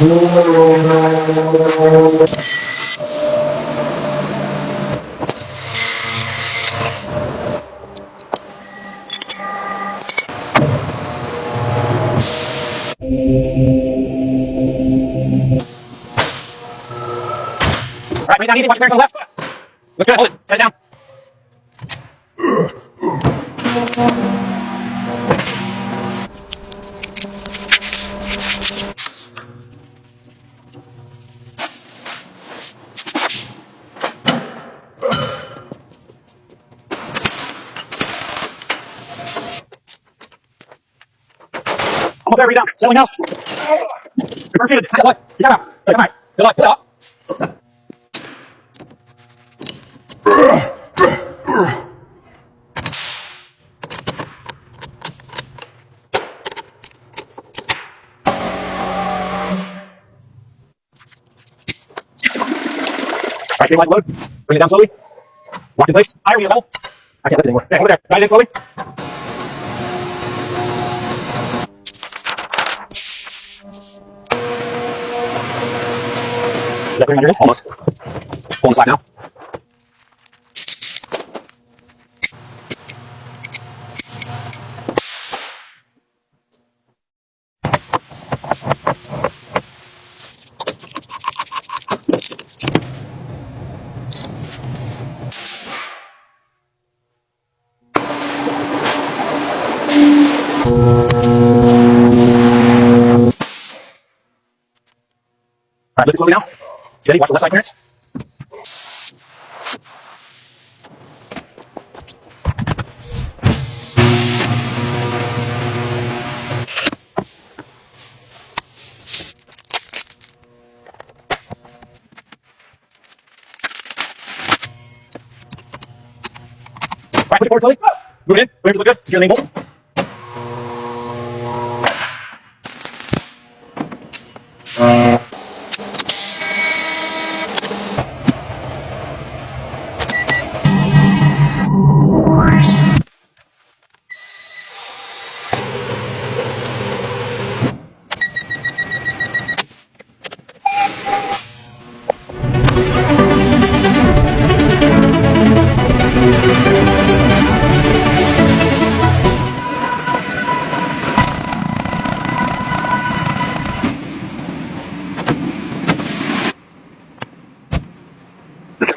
Alright, bring it down easy, watch your clearance on the left. Looks good, hold it, set it down. Almost there, bring it down, settling now. Confirm seated, good luck, you come out, come out, good luck, pull it up. Alright, stabilize the load. Bring it down slowly. Locked in place. Higher, we need a level. I can't lift it anymore. Yeah, hold it there. Guide it in slowly. Is that clearing under it? Almost. Pull the slack now. Alright, lift it slowly now. Steady, watch the left side clearance. Alright, push it forward slowly. Move it in. Clearance look good. Secure the main bolt.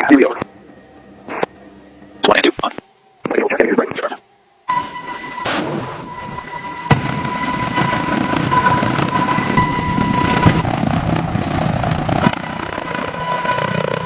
Here we go.